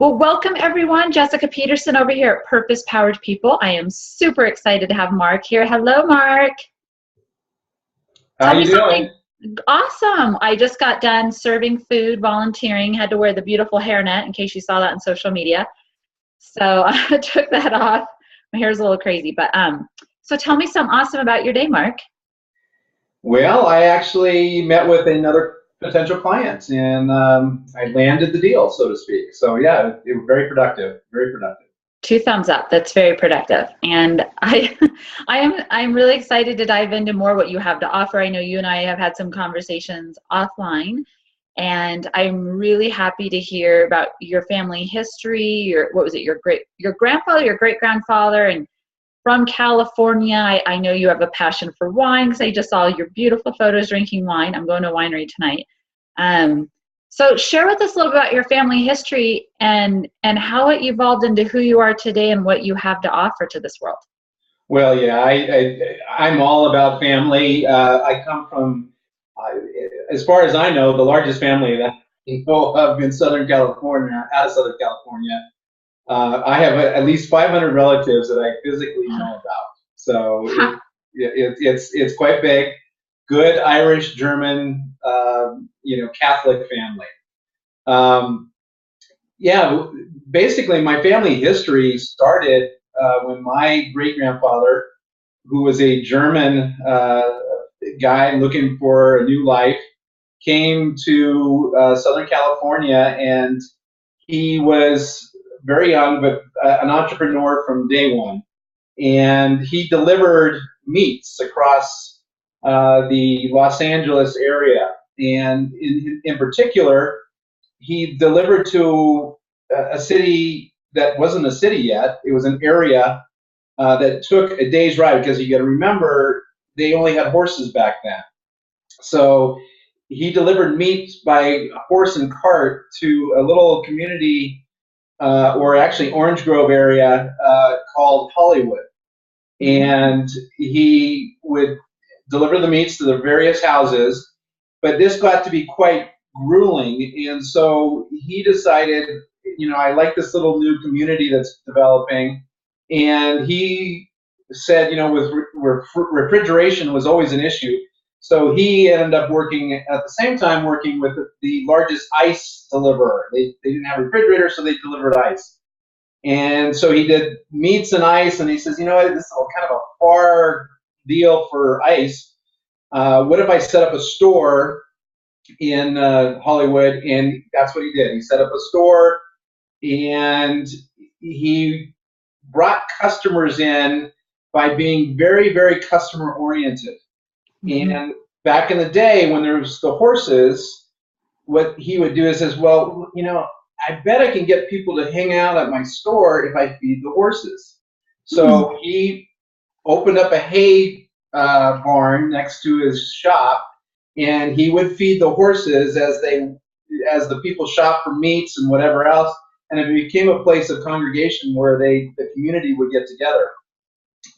Well, welcome everyone. Jessica Peterson over here at Purpose Powered People. I am super excited to have Mark here. Hello, Mark. How you doing? Awesome. I just got done serving food, volunteering, had to wear the beautiful hairnet in case you saw that on social media. So I took that off. My hair's a little crazy, but so tell me something awesome about your day, Mark. Well, I actually met with another potential client, and I landed the deal, so to speak. So yeah, it was very productive, very productive. 2 thumbs up. That's very productive. And I'm really excited to dive into more what you have to offer. I know you and I have had some conversations offline, and I'm really happy to hear about your family history. Your grandfather, your great grandfather, and from California. I know you have a passion for wine because I just saw your beautiful photos drinking wine. I'm going to a winery tonight. So share with us a little bit about your family history and how it evolved into who you are today and what you have to offer to this world. Well, yeah, I'm all about family. I come from, as far as I know, the largest family that I know of in Southern California, out of Southern California. I have at least 500 relatives that I physically know about. So it's quite big. Good Irish, German, Catholic family. Yeah, basically my family history started when my great-grandfather, who was a German guy looking for a new life, came to Southern California, and he was very young, but an entrepreneur from day one. And he delivered meats across the Los Angeles area. And in particular, he delivered to a city that wasn't a city yet. It was an area that took a day's ride, because you got to remember, they only had horses back then. So he delivered meat by horse and cart to a little community, or actually Orange Grove area, called Hollywood. And he would deliver the meats to the various houses, but this got to be quite grueling. And so he decided, I like this little new community that's developing. And he said, with refrigeration was always an issue. So he ended up working at the same time working with the largest ice deliverer. They didn't have refrigerators, so they delivered ice. And so he did meats and ice, and he says, this is kind of a far deal for ice. What if I set up a store in Hollywood? And that's what he did. He set up a store, and he brought customers in by being very, very customer oriented. Mm-hmm. And back in the day when there was the horses, what he would do is says, well, I bet I can get people to hang out at my store if I feed the horses. So he opened up a hay barn next to his shop, and he would feed the horses as the people shopped for meats and whatever else, and it became a place of congregation where the community would get together.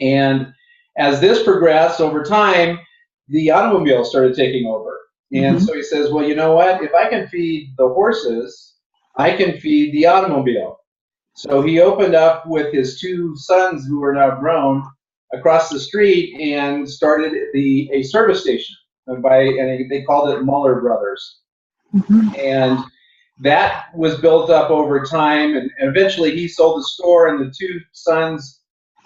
And as this progressed over time, the automobile started taking over. And so he says, well, you know what? If I can feed the horses, I can feed the automobile. So he opened up with his 2 sons, who are now grown, across the street, and started a service station. And they called it Muller Brothers. And that was built up over time, and eventually he sold the store, and the 2 sons,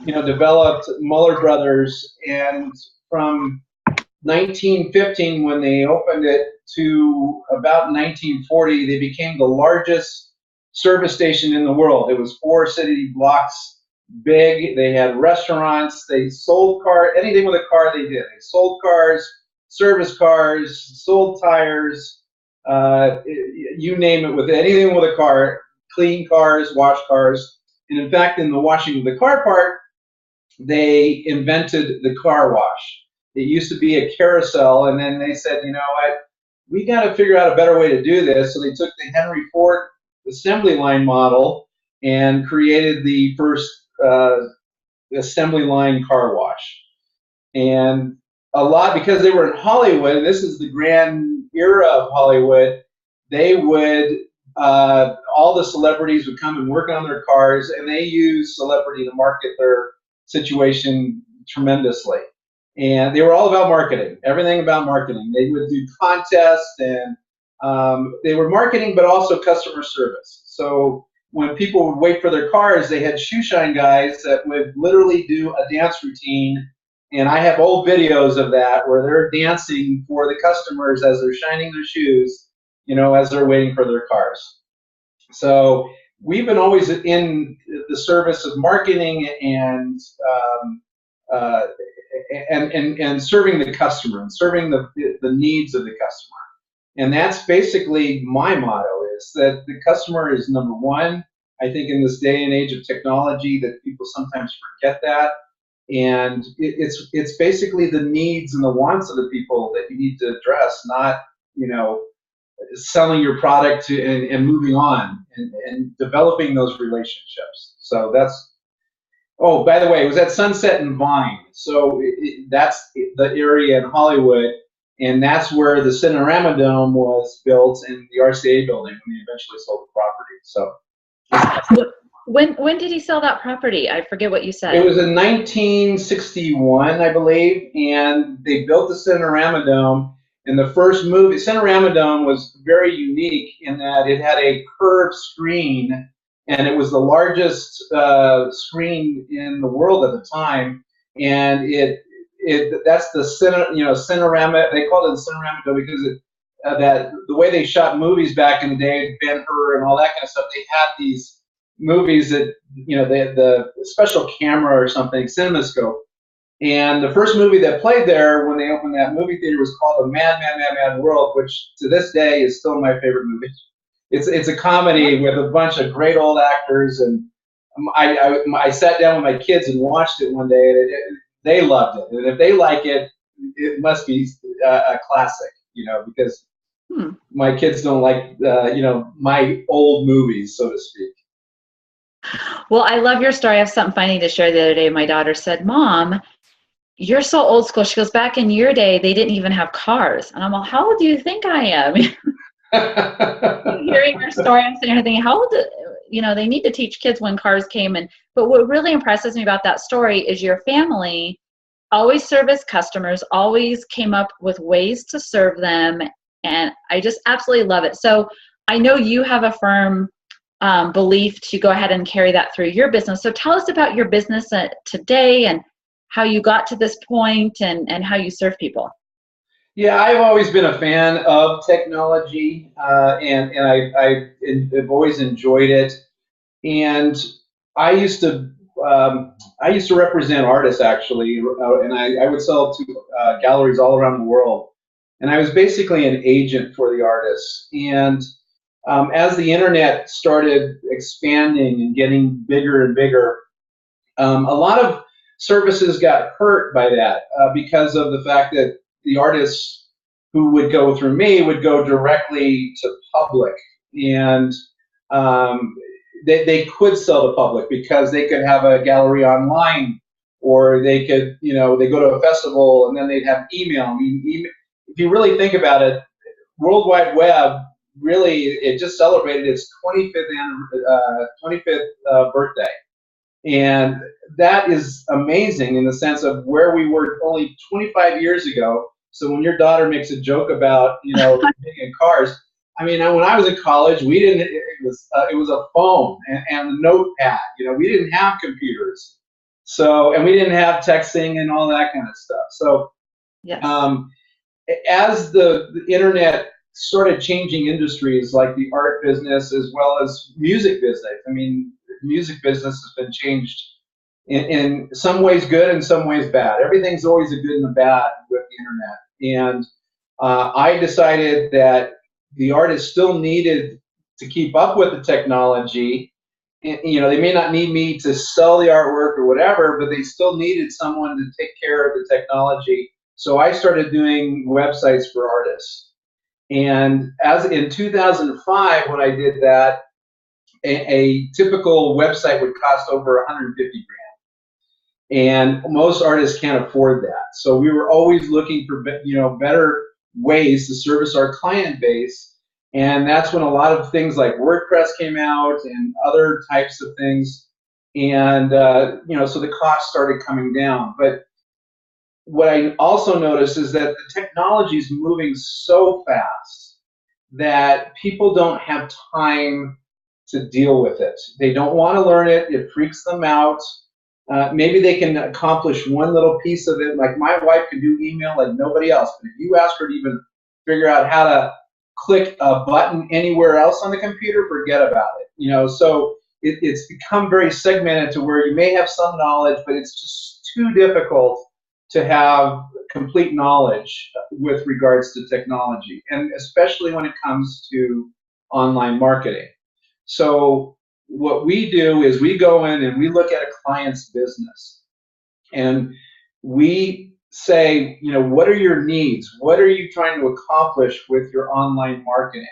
developed Muller Brothers. And from 1915, when they opened it, to about 1940, they became the largest service station in the world. It was 4 city blocks big. They had restaurants. They sold anything with a car they did. They sold cars, service cars, sold tires, you name it, with anything with a car, clean cars, wash cars. And in fact, in the washing of the car part, they invented the car wash. It used to be a carousel, and then they said, what? We got to figure out a better way to do this. So they took the Henry Ford assembly line model and created the first assembly line car wash. And because they were in Hollywood, and this is the grand era of Hollywood, they would all the celebrities would come and work on their cars, and they use celebrity to market their situation tremendously. And they were all about marketing, everything about marketing. They would do contests, and they were marketing, but also customer service. So when people would wait for their cars, they had shoe shine guys that would literally do a dance routine. And I have old videos of that where they're dancing for the customers as they're shining their shoes, as they're waiting for their cars. So we've been always in the service of marketing uh, and serving the customer and serving the needs of the customer. And that's basically my motto, is that the customer is number one. I think in this day and age of technology that people sometimes forget that. And it's basically the needs and the wants of the people that you need to address, not, selling your product and moving on and developing those relationships. So that's, oh, by the way, it was at Sunset and Vine. So that's the area in Hollywood. And that's where the Cinerama Dome was built in the RCA building when they eventually sold the property. So when did he sell that property? I forget what you said. it was in 1961, I believe, and they built the Cinerama Dome. And the first movie, Cinerama Dome, was very unique in that it had a curved screen, and it was the largest screen in the world at the time. And that's the Cinerama. They called it the Cinerama Dome because that the way they shot movies back in the day, Ben-Hur and all that kind of stuff. They had these movies that the special camera or something, CinemaScope. And the first movie that played there when they opened that movie theater was called The Mad, Mad, Mad, Mad World, which to this day is still my favorite movie. It's a comedy with a bunch of great old actors, and I sat down with my kids and watched it one day, and they loved it. And if they like it, it must be a classic, because my kids don't like my old movies, so to speak. Well, I love your story. I have something funny to share. The other day, my daughter said, "Mom, you're so old school." She goes, "Back in your day, they didn't even have cars." And I'm like, "How old do you think I am?" Hearing your story, I'm sitting here thinking, how old, they need to teach kids when cars came in. But what really impresses me about that story is your family always serviced customers, always came up with ways to serve them. And I just absolutely love it. So I know you have a firm belief to go ahead and carry that through your business. So tell us about your business today and how you got to this point and how you serve people. Yeah, I've always been a fan of technology, and I've always enjoyed it. And I used to represent artists actually, and I would sell to galleries all around the world. And I was basically an agent for the artists. And as the internet started expanding and getting bigger and bigger, a lot of services got hurt by that because of the fact that the artists who would go through me would go directly to public, and they could sell to public because they could have a gallery online, or they could, they go to a festival and then they'd have email. I mean, if you really think about it, World Wide Web really, it just celebrated its 25th birthday. And that is amazing in the sense of where we were only 25 years ago. So when your daughter makes a joke about, making cars, I mean, when I was in college, we didn't. It was a phone and a notepad. We didn't have computers, and we didn't have texting and all that kind of stuff. So, yes. As the internet started changing industries like the art business as well as music business, I mean, music business has been changed in some ways good, in some ways bad. Everything's always a good and a bad with the internet. And I decided that the artists still needed to keep up with the technology. They may not need me to sell the artwork or whatever, but they still needed someone to take care of the technology. So I started doing websites for artists. And as in 2005, when I did that, a typical website would cost over 150 grand, and most artists can't afford that. So we were always looking for better ways to service our client base. And that's when a lot of things like WordPress came out and other types of things. And, so the cost started coming down. But what I also noticed is that the technology is moving so fast that people don't have time to deal with it. They don't want to learn it. It freaks them out. Maybe they can accomplish one little piece of it. Like my wife can do email like nobody else. But if you ask her to even figure out how to click a button anywhere else on the computer, forget about it. So it's become very segmented to where you may have some knowledge, but it's just too difficult to have complete knowledge with regards to technology, and especially when it comes to online marketing. So what we do is we go in and we look at a client's business and we say, what are your needs? What are you trying to accomplish with your online marketing?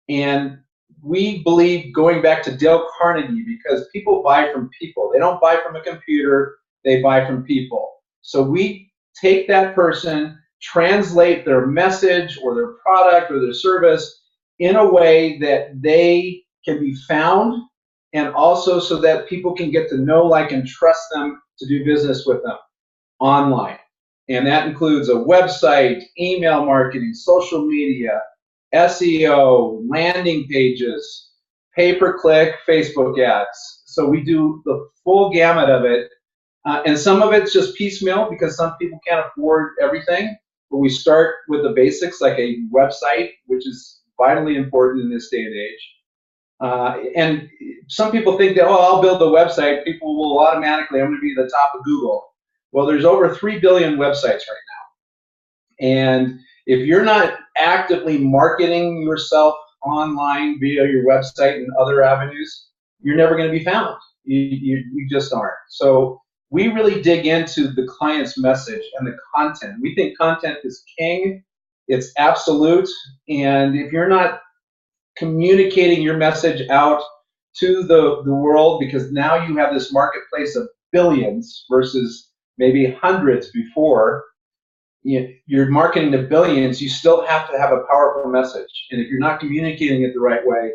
And we believe, going back to Dale Carnegie, because people buy from people. They don't buy from a computer, they buy from people. So we take that person, translate their message or their product or their service in a way that they can be found, and also so that people can get to know, like, and trust them to do business with them online. And that includes a website, email marketing, social media, SEO, landing pages, pay-per-click, Facebook ads. So we do the full gamut of it. And some of it's just piecemeal because some people can't afford everything. But we start with the basics, like a website, which is vitally important in this day and age. And some people think that, I'll build a website, people will automatically, I'm going to be at the top of Google. Well, there's over 3 billion websites right now. And if you're not actively marketing yourself online via your website and other avenues, you're never going to be found. You just aren't. So we really dig into the client's message and the content. We think content is king. It's absolute. And if you're not communicating your message out to the world, because now you have this marketplace of billions versus maybe hundreds before, you're marketing to billions, you still have to have a powerful message. And if you're not communicating it the right way,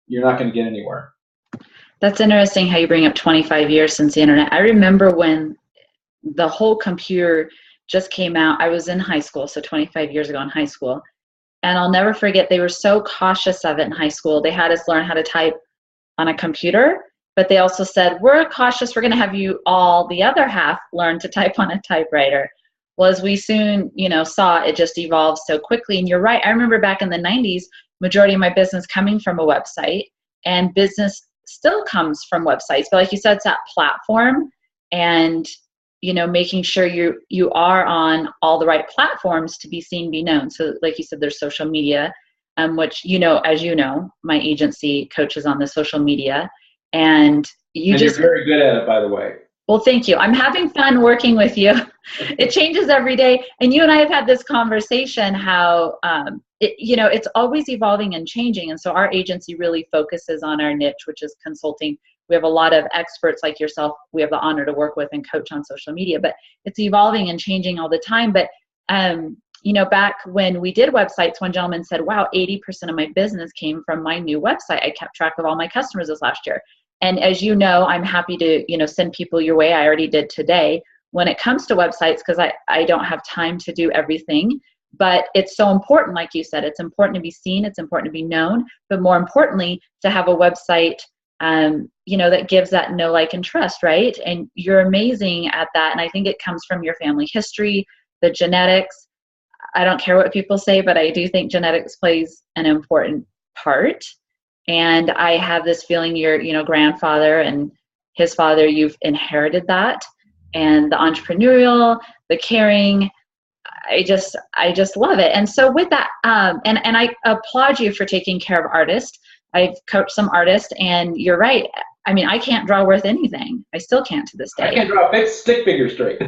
you're not going to get anywhere. That's interesting how you bring up 25 years since the internet. I remember when the whole computer just came out. I was in high school, so 25 years ago in high school. And I'll never forget, they were so cautious of it in high school. They had us learn how to type on a computer, but they also said, we're cautious, we're going to have you all, the other half, learn to type on a typewriter. Well, as we soon, saw, it just evolved so quickly. And you're right. I remember back in the 90s, majority of my business coming from a website, and business still comes from websites. But like you said, it's that platform, and making sure you are on all the right platforms to be seen, be known. So like you said, there's social media, which, as my agency coaches on the social media, and you're very good at it, by the way. Well, thank you. I'm having fun working with you. It changes every day. And you and I have had this conversation how, it's always evolving and changing. And so our agency really focuses on our niche, which is consulting. We have a lot of experts like yourself we have the honor to work with and coach on social media, but it's evolving and changing all the time. But, back when we did websites, one gentleman said, wow, 80% of my business came from my new website. I kept track of all my customers this last year. And as you know, I'm happy to, send people your way. I already did today when it comes to websites, because I don't have time to do everything. But it's so important, like you said, it's important to be seen, it's important to be known, but more importantly, to have a website, that gives that know, like, and trust, right? And you're amazing at that. And I think it comes from your family history, the genetics. I don't care what people say, but I do think genetics plays an important part. And I have this feeling your, grandfather and his father, you've inherited that, and the entrepreneurial, the caring. I just love it. And so with that, and I applaud you for taking care of artists. I've coached some artists, and you're right. I mean, I can't draw worth anything. I still can't to this day. I can't draw a stick figure straight.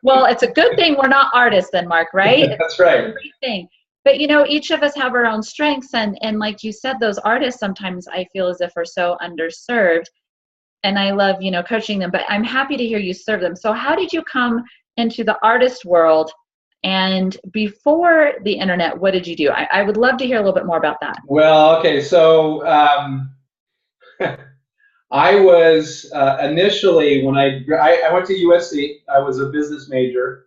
Well, it's a good thing we're not artists then, Mark, right? That's right. It's a great thing. But, each of us have our own strengths. And like you said, those artists sometimes I feel as if are so underserved. And I love, coaching them. But I'm happy to hear you serve them. So how did you come into the artist world And before the internet, what did you do? I would love to hear a little bit more about that. Well, okay, so I was initially when I went to USC. I was a business major,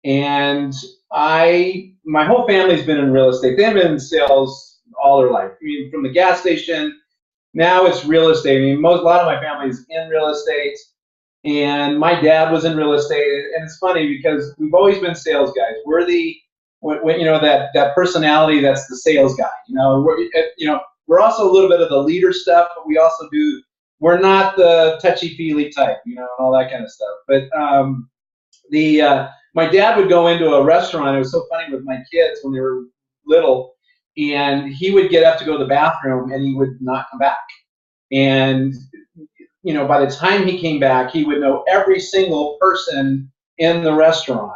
and my whole family's been in real estate. They've been in sales all their life. I mean, from the gas station, now it's real estate. I mean, a lot of my family's in real estate, and my dad was in real estate. And it's funny because we've always been sales guys. We're the when, that personality that's the sales guy. We're also a little bit of the leader stuff, but we also do. We're not the touchy-feely type, and all that kind of stuff. But my dad would go into a restaurant. It was so funny with my kids when they were little, and he would get up to go to the bathroom, and he would not come back. And by the time he came back, he would know every single person in the restaurant.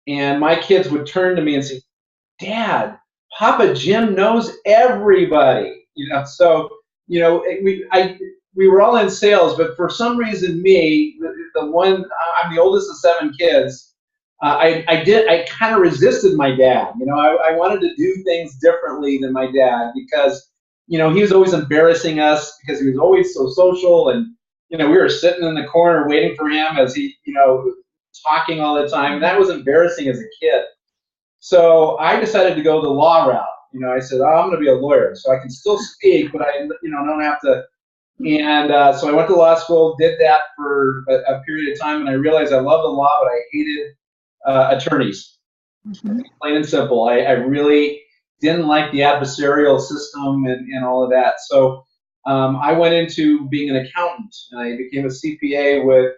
And my kids would turn to me and say, "Dad, Papa Jim knows everybody." So we were all in sales, but for some reason, I'm the oldest of 7 kids. I kind of resisted my dad. I wanted to do things differently than my dad because, he was always embarrassing us because he was always so social, and we were sitting in the corner waiting for him as he, talking all the time, and that was embarrassing as a kid. So I decided to go the law route. I said, "Oh, I'm going to be a lawyer, so I can still speak, but I, don't have to." And so I went to law school, did that for a period of time, and I realized I loved the law, but I hated attorneys. Mm-hmm. Plain and simple. I really didn't like the adversarial system and all of that. So I went into being an accountant, and I became a CPA with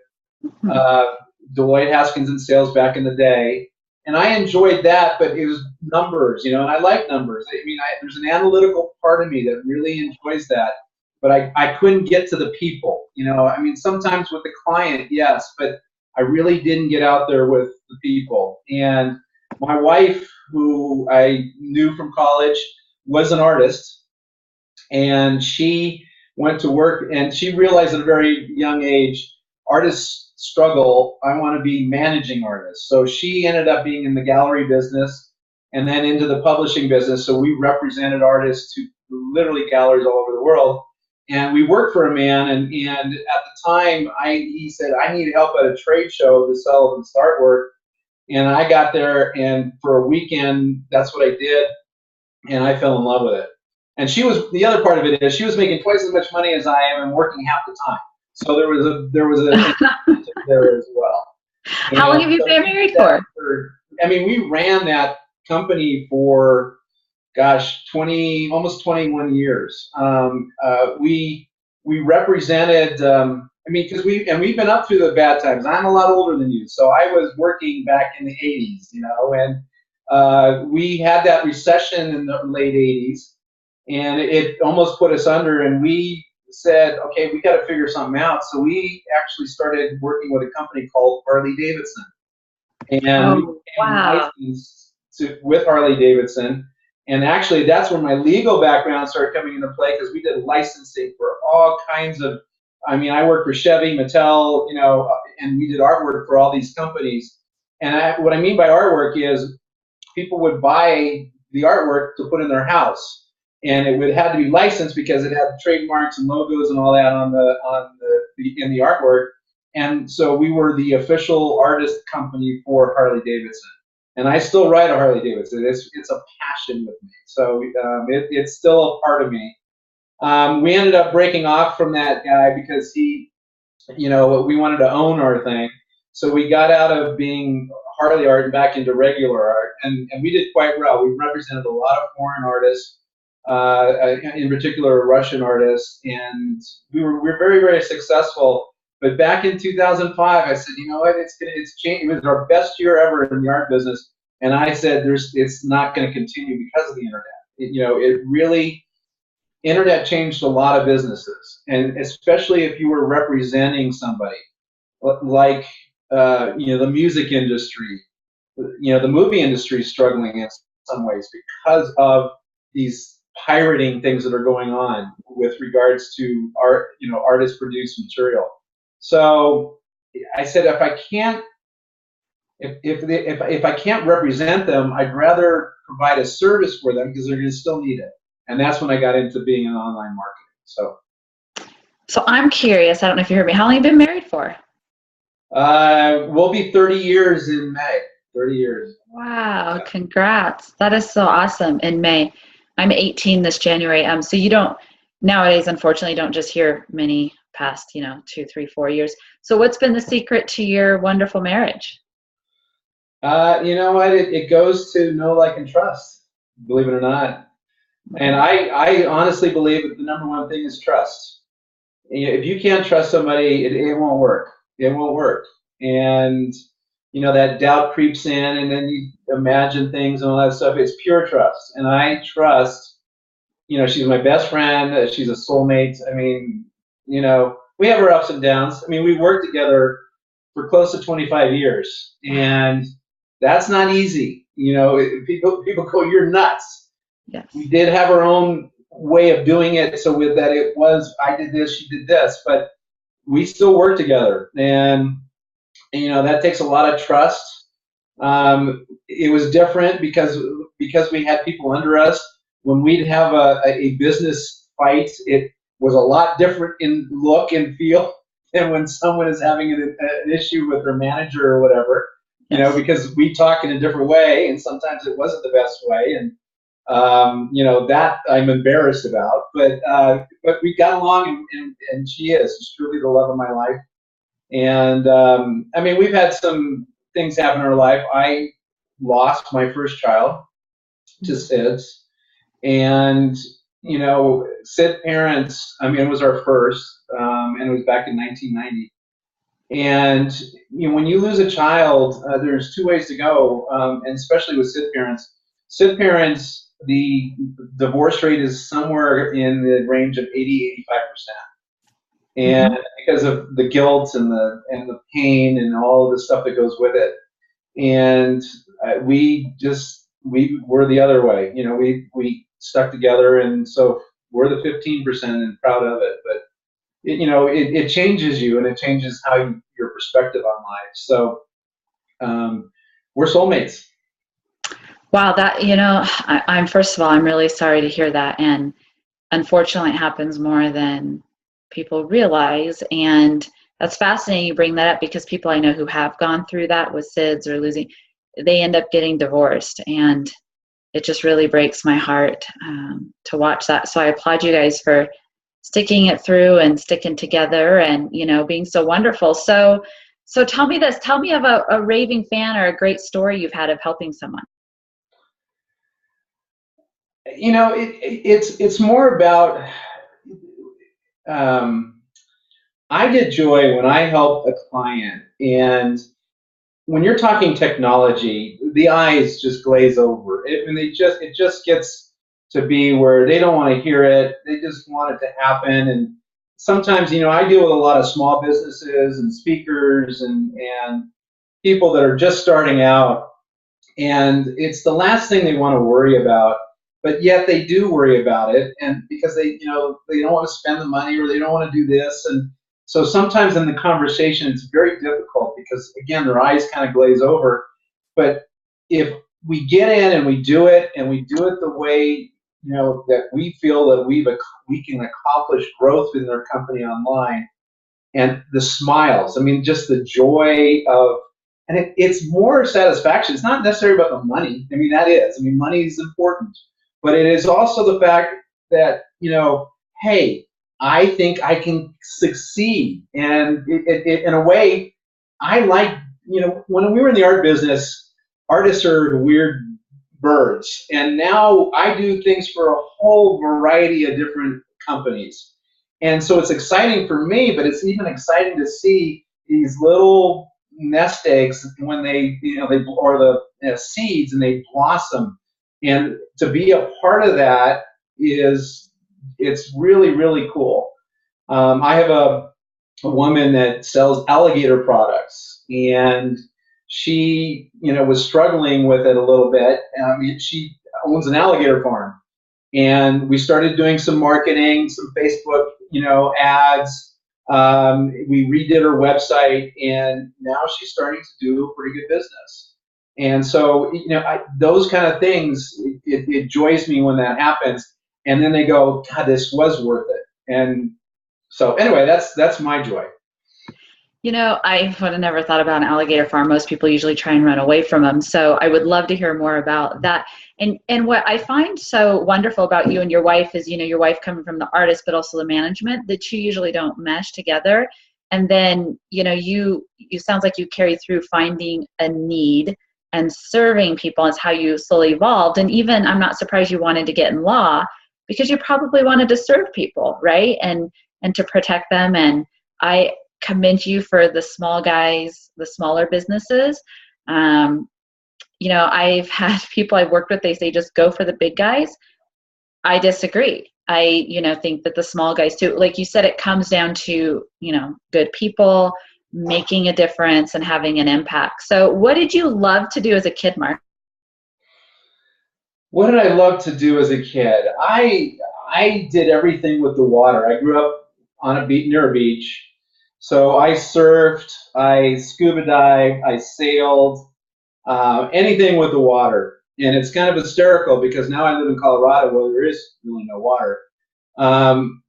Deloitte Haskins and Sales back in the day. And I enjoyed that, but it was numbers, and I like numbers. I mean, there's an analytical part of me that really enjoys that. But I couldn't get to the people, I mean, sometimes with the client, yes, but I really didn't get out there with the people. And my wife, who I knew from college, was an artist, and she went to work, and she realized at a very young age, artists struggle. I want to be managing artists. So she ended up being in the gallery business and then into the publishing business. So we represented artists to literally galleries all over the world. And we worked for a man, and at the time, he said, "I need help at a trade show to sell his artwork." And I got there, and for a weekend, that's what I did, and I fell in love with it. And the other part of it is she was making twice as much money as I am and working half the time. So there was a there as well. How long have you been married for? I mean, we ran that company for, gosh, almost 21 years. We represented. I mean, because we've been up through the bad times. I'm a lot older than you, so I was working back in the 80s, and we had that recession in the late 80s, and it almost put us under. And we said, "Okay, we got to figure something out." So we actually started working with a company called Harley Davidson, and we became licensed with Harley Davidson. And actually, that's where my legal background started coming into play, because we did licensing for all kinds of. I mean, I worked for Chevy, Mattel, and we did artwork for all these companies. And what I mean by artwork is people would buy the artwork to put in their house, and it had to be licensed because it had trademarks and logos and all that in the artwork. And so we were the official artist company for Harley Davidson. And I still ride a Harley Davidson. It's a passion with me. So it's still a part of me. We ended up breaking off from that guy because we wanted to own our thing. So we got out of being Harley art and back into regular art. And we did quite well. We represented a lot of foreign artists, in particular Russian artists. And we were very, very successful. But back in 2005, I said, you know what, it's changed. It was our best year ever in the art business, and I said, it's not going to continue because of the internet. Internet changed a lot of businesses, and especially if you were representing somebody like the music industry, the movie industry is struggling in some ways because of these pirating things that are going on with regards to art, artist produced material. So I said, if I can't if I can't represent them, I'd rather provide a service for them because they're going to still need it. And that's when I got into being an online marketing. So I'm curious, I don't know if you heard me, how long have you been married for? We'll be 30 years in May. 30 years. Wow, congrats. That is so awesome. In May. I'm 18 this January. So you don't, nowadays, unfortunately, don't just hear many past, 2, 3, 4 years. So what's been the secret to your wonderful marriage? You know what? It goes to know, like, and trust, believe it or not. And I honestly believe that the number one thing is trust. If you can't trust somebody, it won't work. It won't work. And, that doubt creeps in, and then you imagine things and all that stuff. It's pure trust. And I trust, she's my best friend. She's a soulmate. I mean, we have our ups and downs. I mean, we worked together for close to 25 years. And that's not easy. People go, "You're nuts." Yes. We did have our own way of doing it. So with that, it was, I did this, she did this, but we still work together. And that takes a lot of trust. It was different because we had people under us. When we'd have a business fight, it was a lot different in look and feel than when someone is having an issue with their manager or whatever. Yes. Because we talk in a different way, and sometimes it wasn't the best way, and that I'm embarrassed about. But we got along, and she's truly the love of my life. And I mean, we've had some things happen in our life. I lost my first child to SIDS, and SID parents. I mean, it was our first, and it was back in 1990. And when you lose a child, there's two ways to go, and especially with SID parents. SID parents, the divorce rate is somewhere in the range of 80-85%. And because of the guilt and the pain and all of the stuff that goes with it. And we were the other way. We stuck together, and so we're the 15% and proud of it. But it changes you, and it changes your perspective on life. So we're soulmates. Wow, that I'm first of all, I'm really sorry to hear that, and unfortunately, it happens more than people realize. And that's fascinating you bring that up, because people I know who have gone through that with SIDS or losing, they end up getting divorced, and it just really breaks my heart to watch that. So I applaud you guys for sticking it through and sticking together and being so wonderful. So tell me this. Tell me of a raving fan or a great story you've had of helping someone. It's more about. I get joy when I help a client, and when you're talking technology, the eyes just glaze over. It just gets to be where they don't want to hear it. They just want it to happen. And sometimes, I deal with a lot of small businesses and speakers and people that are just starting out, and it's the last thing they want to worry about. But yet they do worry about it, and because they don't want to spend the money, or they don't want to do this. And so sometimes in the conversation, it's very difficult because, again, their eyes kind of glaze over. But if we get in and we do it, and we do it the way that we feel that we can accomplish growth in their company online, and the smiles, I mean, just the joy of, and it's more satisfaction. It's not necessarily about the money. I mean, that is. I mean, money is important, but it is also the fact that hey, I think I can succeed. And in a way, I like, when we were in the art business, artists are weird birds. And now I do things for a whole variety of different companies. And so it's exciting for me, but it's even exciting to see these little nest eggs when they or the seeds, and they blossom. And to be a part of that it's really, really cool. I have a woman that sells alligator products, and she, was struggling with it a little bit. I mean, she owns an alligator farm, and we started doing some marketing, some Facebook, ads. We redid her website, and now she's starting to do a pretty good business. And so, those kind of things, it joys me when that happens. And then they go, God, this was worth it. And so, anyway, that's my joy. I would have never thought about an alligator farm. Most people usually try and run away from them. So I would love to hear more about that. And what I find so wonderful about you and your wife is, your wife coming from the artist, but also the management, the two usually don't mesh together. And then, you sounds like you carry through finding a need and serving people is how you slowly evolved. And even, I'm not surprised you wanted to get in law because you probably wanted to serve people, right? And to protect them. And I commend you for the small guys, the smaller businesses. I've had people I've worked with, they say just go for the big guys. I disagree. I, think that the small guys too, like you said, it comes down to, good people making a difference and having an impact. So what did you love to do as a kid, Mark? What did I love to do as a kid? I did everything with the water. I grew up on a beach, near a beach. So I surfed, I scuba dived, I sailed, anything with the water. And it's kind of hysterical because now I live in Colorado where there is really no water. Um,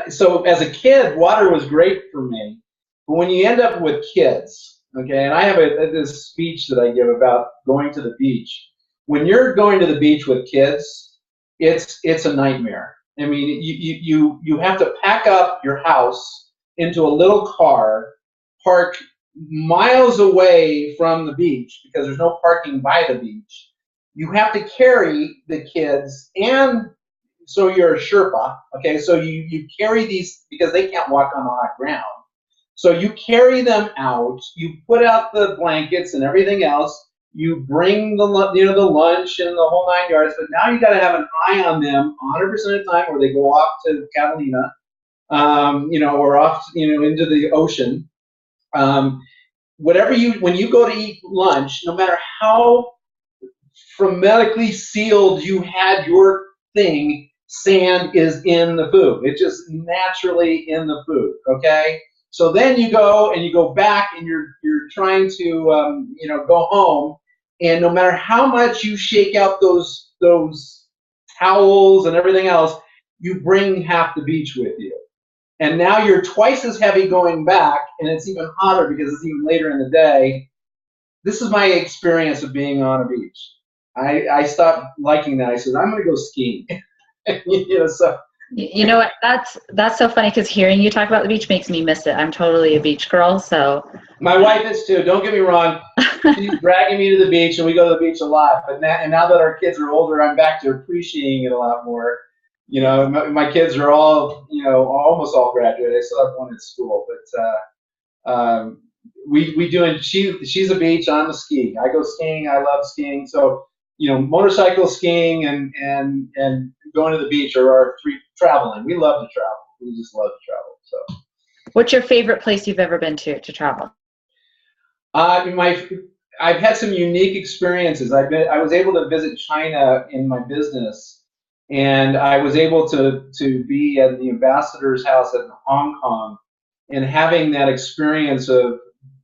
so as a kid, water was great for me. But when you end up with kids, okay, and I have this speech that I give about going to the beach. When you're going to the beach with kids, it's a nightmare. I mean, you have to pack up your house into a little car, park miles away from the beach because there's no parking by the beach. You have to carry the kids, and so you're a Sherpa, okay? So you carry these because they can't walk on the hot ground. So you carry them out, you put out the blankets and everything else, you bring the lunch and the whole 9 yards, but now you got to have an eye on them 100% of the time, or they go off to Catalina, or off, into the ocean. When you go to eat lunch, no matter how hermetically sealed you had your thing, sand is in the food. It's just naturally in the food, okay? So then you go back and you're trying to go home, and no matter how much you shake out those towels and everything else, you bring half the beach with you. And now you're twice as heavy going back, and it's even hotter because it's even later in the day. This is my experience of being on a beach. I stopped liking that. I said, I'm going to go skiing. So. You know what? That's so funny because hearing you talk about the beach makes me miss it. I'm totally a beach girl, so. My wife is too. Don't get me wrong. She's dragging me to the beach, and we go to the beach a lot. But now that our kids are older, I'm back to appreciating it a lot more. My kids are all, almost all graduated. I still have one in school, but we do. And she's a beach. I'm a ski. I go skiing. I love skiing. So motorcycle skiing and going to the beach are our three. Traveling. We love to travel. We just love to travel. So. What's your favorite place you've ever been to travel? I've had some unique experiences. I was able to visit China in my business, and I was able to be at the ambassador's house in Hong Kong, and having that experience of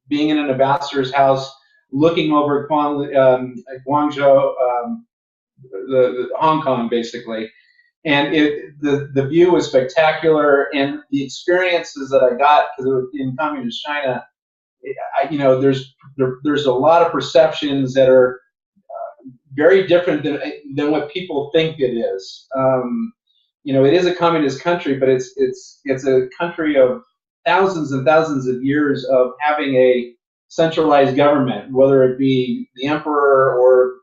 being in an ambassador's house, looking over Guangzhou, the Hong Kong, basically. And the view was spectacular, and the experiences that I got, because it was in communist China, there's a lot of perceptions that are very different than what people think it is. It is a communist country, but it's a country of thousands and thousands of years of having a centralized government, whether it be the emperor or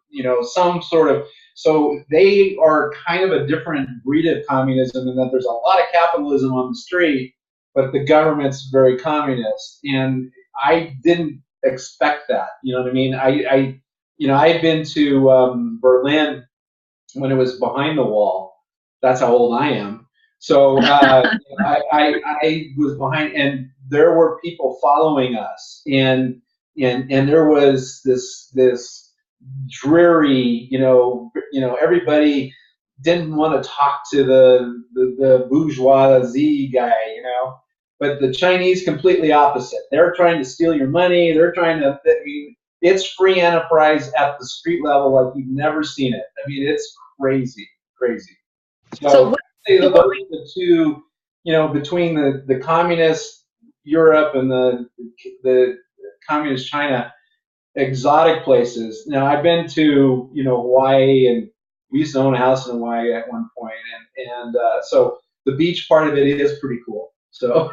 some sort of. So they are kind of a different breed of communism in that there's a lot of capitalism on the street, but the government's very communist. And I didn't expect that. You know what I mean? I had been to Berlin when it was behind the wall. That's how old I am. So I was behind, and there were people following us, and there was this dreary, everybody didn't want to talk to the bourgeoisie guy, you know. But the Chinese completely opposite. They're trying to steal your money. They're trying to. I mean, it's free enterprise at the street level like you've never seen it. I mean, it's crazy, crazy. So So what, say so that what those are the two, you know, between the communist Europe and the communist China, exotic places. Now I've been to, you know, Hawaii, and we used to own a house in Hawaii at one point, and so the beach part of it is pretty cool. So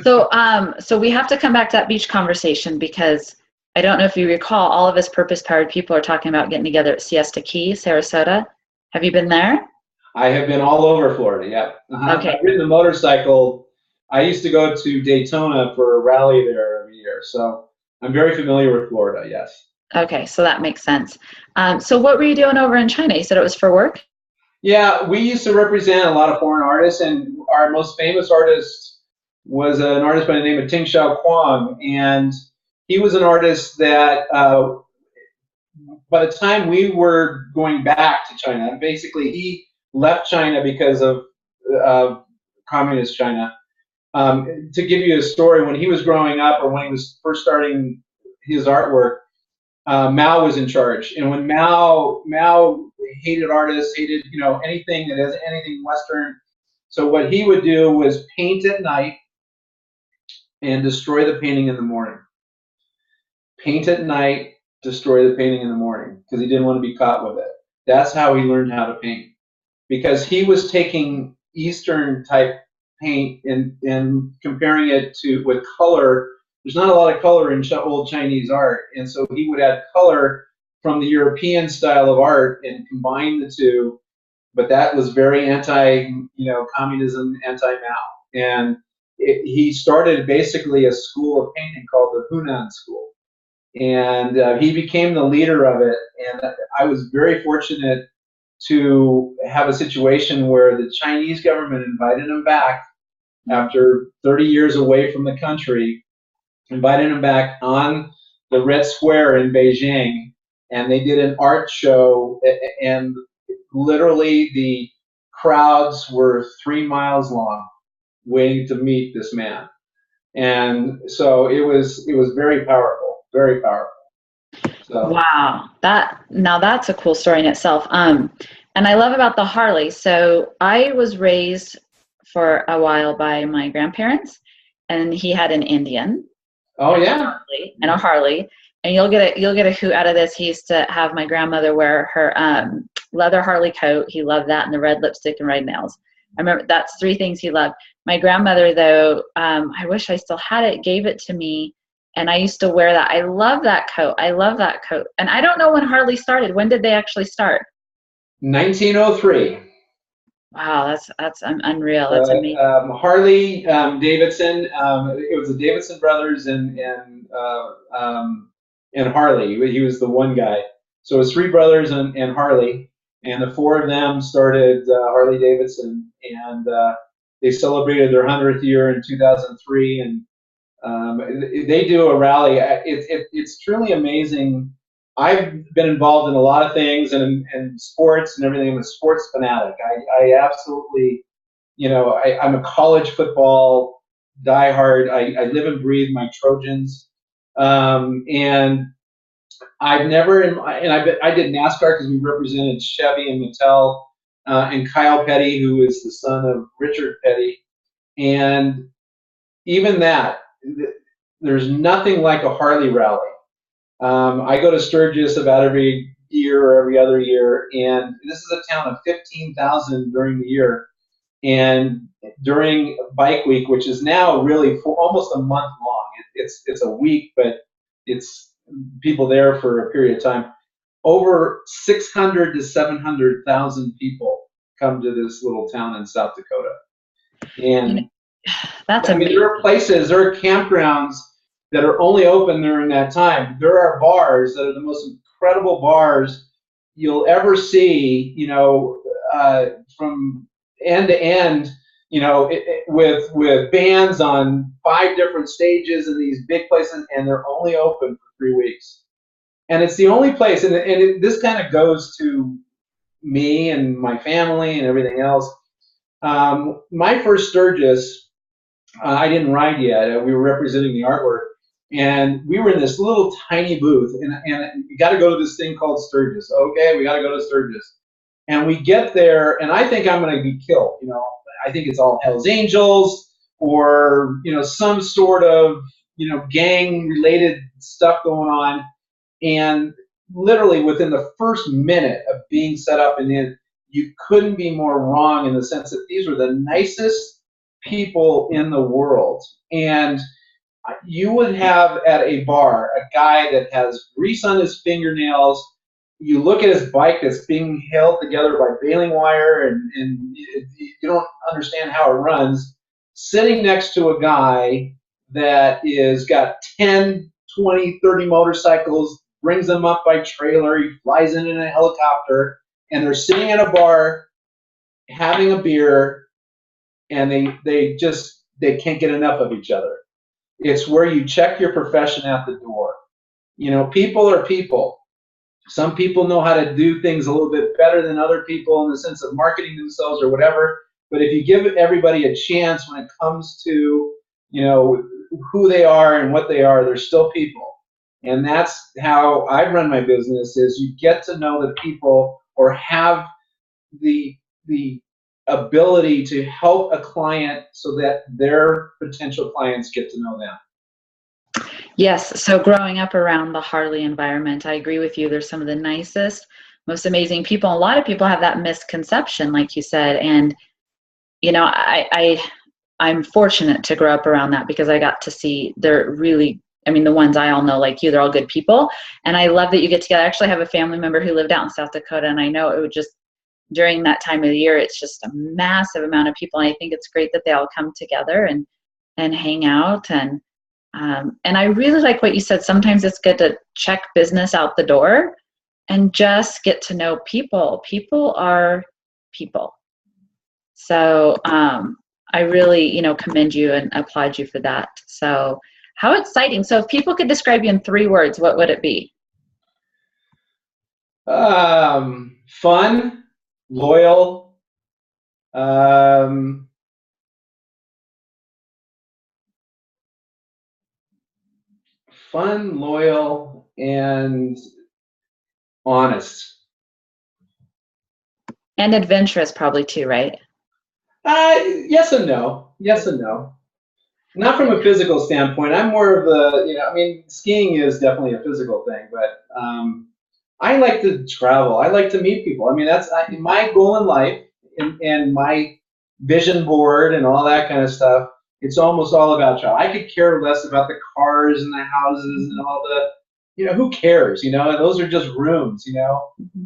so we have to come back to that beach conversation because I don't know if you recall, all of us purpose-powered people are talking about getting together at Siesta Key, Sarasota. Have you been there? I have been all over Florida. Yeah, Okay. I've ridden a motorcycle. I used to go to Daytona for a rally there every year, so I'm very familiar with Florida. Yes. Okay, so that makes sense. So what were you doing over in China? You said it was for work? Yeah, we used to represent a lot of foreign artists, and our most famous artist was an artist by the name of Ting Xiao Kwang, and he was an artist that by the time we were going back to China, basically he left China because of communist China. To give you a story, when he was growing up or when he was first starting his artwork, Mao was in charge, and when Mao hated artists, hated anything that has anything Western. So what he would do was paint at night and destroy the painting in the morning. Paint at night, destroy the painting in the morning because he didn't want to be caught with it. That's how he learned how to paint, because he was taking Eastern type paint and comparing it to with color. There's not a lot of color in old Chinese art, and so he would add color from the European style of art and combine the two. But that was very communism, anti-Mao, and he started basically a school of painting called the Hunan School, and he became the leader of it. And I was very fortunate to have a situation where the Chinese government invited him back after 30 years away from the country, invited him back on the Red Square in Beijing, and they did an art show, and literally the crowds were 3 miles long waiting to meet this man. And so it was very powerful, very powerful. So Wow, that's a cool story in itself. And I love about the Harley. So I was raised for a while by my grandparents, and he had an Indian oh and yeah. a Harley. And you'll get a hoot out of this. He used to have my grandmother wear her leather Harley coat. He loved that, and the red lipstick and red nails. I remember that's three things he loved. My grandmother, though, I wish I still had it, gave it to me, and I used to wear that. I love that coat. I love that coat. And I don't know when Harley started. When did they actually start? 1903. Wow, that's unreal. That's amazing. Harley Davidson. It was the Davidson brothers and Harley. He was the one guy. So it was three brothers and Harley, and the four of them started Harley Davidson, and they celebrated their 100th year in 2003, and they do a rally. It's truly amazing. I've been involved in a lot of things and sports and everything. I'm a sports fanatic. I absolutely, I'm a college football diehard. I live and breathe my Trojans. And I've never, and I did NASCAR because we represented Chevy and Mattel, and Kyle Petty, who is the son of Richard Petty. And even that, there's nothing like a Harley rally. I go to Sturgis about every year or every other year, and this is a town of 15,000 during the year. And during Bike Week, which is now really for almost a month long, it's a week, but it's people there for a period of time. Over 600 to 700,000 people come to this little town in South Dakota, You know, and that's I mean, amazing. there are campgrounds that are only open during that time. There are bars that are the most incredible bars you'll ever see, from end to end, with bands on 5 different stages in these big places, and they're only open for 3 weeks. And it's the only place, and this kind of goes to me and my family and everything else. My first Sturgis, I didn't ride yet. We were representing the artwork, and we were in this little tiny booth. And you got to go to this thing called Sturgis. Okay, we got to go to Sturgis. And we get there, and I think I'm going to be killed. I think it's all Hell's Angels or some sort of gang related stuff going on. And literally within the first minute of being set up and in, you couldn't be more wrong in the sense that these were the nicest people in the world. And you would have at a bar a guy that has grease on his fingernails. You look at his bike that's being held together by baling wire, and you don't understand how it runs, sitting next to a guy that is got 10, 20, 30 motorcycles, brings them up by trailer, he flies in a helicopter, and they're sitting at a bar having a beer, and they can't get enough of each other. It's where you check your profession at the door. People are people. Some people know how to do things a little bit better than other people in the sense of marketing themselves or whatever. But if you give everybody a chance when it comes to, who they are and what they are, they're still people. And that's how I run my business, is you get to know the people or have the ability to help a client so that their potential clients get to know them. Yes. So growing up around the Harley environment, I agree with you. There's some of the nicest, most amazing people. A lot of people have that misconception, like you said. And, I'm fortunate to grow up around that because I got to see they're really, the ones I all know, like you, they're all good people. And I love that you get together. I actually have a family member who lived out in South Dakota, and I know it would just, during that time of the year, it's just a massive amount of people. And I think it's great that they all come together and hang out. And I really like what you said. Sometimes it's good to check business out the door and just get to know people. People are people. So I really, commend you and applaud you for that. So how exciting. So if people could describe you in 3 words, what would it be? Fun, loyal, and honest. And adventurous probably too, right? Yes and no. Yes and no. Not from a physical standpoint. I'm more of skiing is definitely a physical thing, but I like to travel. I like to meet people. That's my goal in life, and my vision board and all that kind of stuff. It's almost all about travel. I could care less about the cars and the houses and all who cares? Those are just rooms.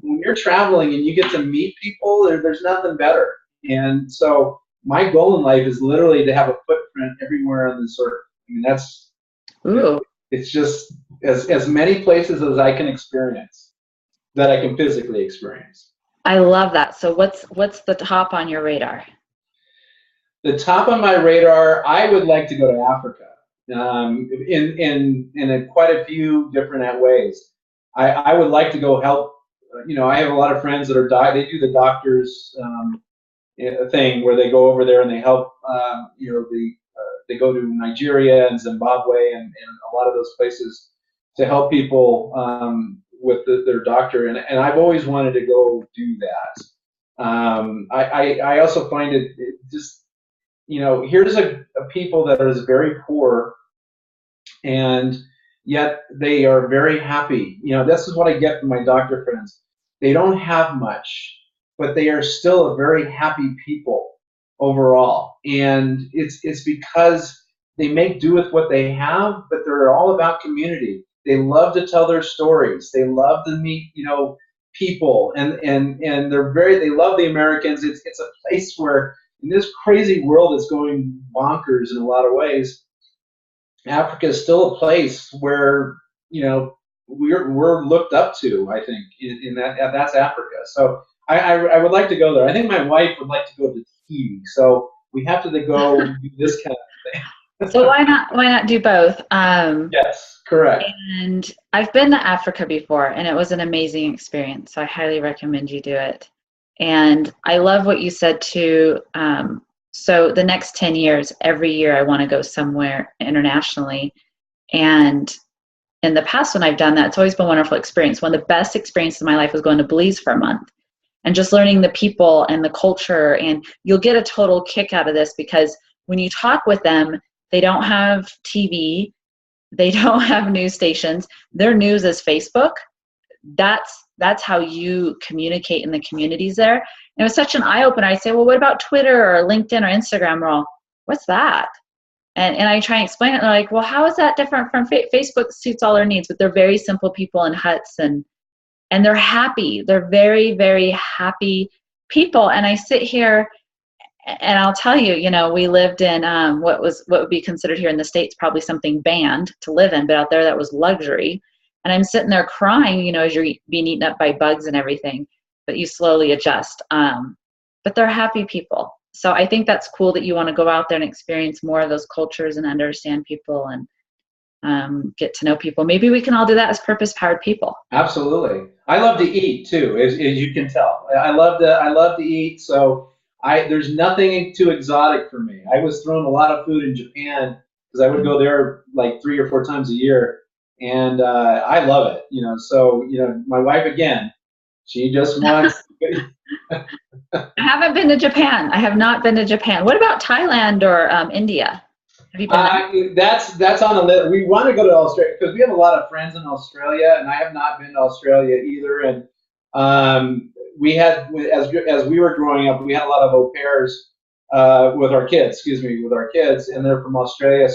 When you're traveling and you get to meet people, there's nothing better. And so my goal in life is literally to have a footprint everywhere on this earth. That's, Ooh. It's just as many places as I can experience, that I can physically experience. I love that. So what's the top on your radar? The top on my radar, I would like to go to Africa, in quite a few different ways. I would like to go help. I have a lot of friends that are they do the doctors thing where they go over there and they help. They go to Nigeria and Zimbabwe and a lot of those places to help people with their doctor. And I've always wanted to go do that. I also find it just, here's a people that is very poor, and yet they are very happy. This is what I get from my doctor friends. They don't have much, but they are still a very happy people overall. And it's because they make do with what they have, but they're all about community. They love to tell their stories. They love to meet, people, and they love the Americans. It's a place where, in this crazy world that's going bonkers in a lot of ways, Africa is still a place where we're looked up to. I think in that's Africa. So I would like to go there. I think my wife would like to go to Tahiti. So we have to go do this kind of thing. So why not do both? Yes, correct. And I've been to Africa before, and it was an amazing experience. So I highly recommend you do it. And I love what you said too. So the next 10 years, every year I want to go somewhere internationally. And in the past, when I've done that, it's always been a wonderful experience. One of the best experiences of my life was going to Belize for a month and just learning the people and the culture. And you'll get a total kick out of this because when you talk with them, they don't have TV, they don't have news stations. Their news is Facebook. That's how you communicate in the communities there. And it was such an eye-opener. I say, well, what about Twitter or LinkedIn or Instagram? We're all, what's that? And I try and explain it, and they're like, well, how is that different from Facebook? Suits all our needs, but they're very simple people in huts, and they're happy. They're very, very happy people. And I sit here, and I'll tell you, we lived in what would be considered here in the States probably something banned to live in, but out there that was luxury. And I'm sitting there crying, as you're being eaten up by bugs and everything, but you slowly adjust. But they're happy people. So I think that's cool that you want to go out there and experience more of those cultures and understand people and get to know people. Maybe we can all do that as purpose-powered people. Absolutely. I love to eat too, as you can tell. I love to eat. So there's nothing too exotic for me. I was throwing a lot of food in Japan because I would go there like 3 or 4 times a year, and I love it. So my wife again, she just wants. I haven't been to Japan. I have not been to Japan. What about Thailand or India? Have you been there? That's on the list. We want to go to Australia because we have a lot of friends in Australia, and I have not been to Australia either. And we had, as we were growing up, we had a lot of au pairs with our kids. And they're from Australia.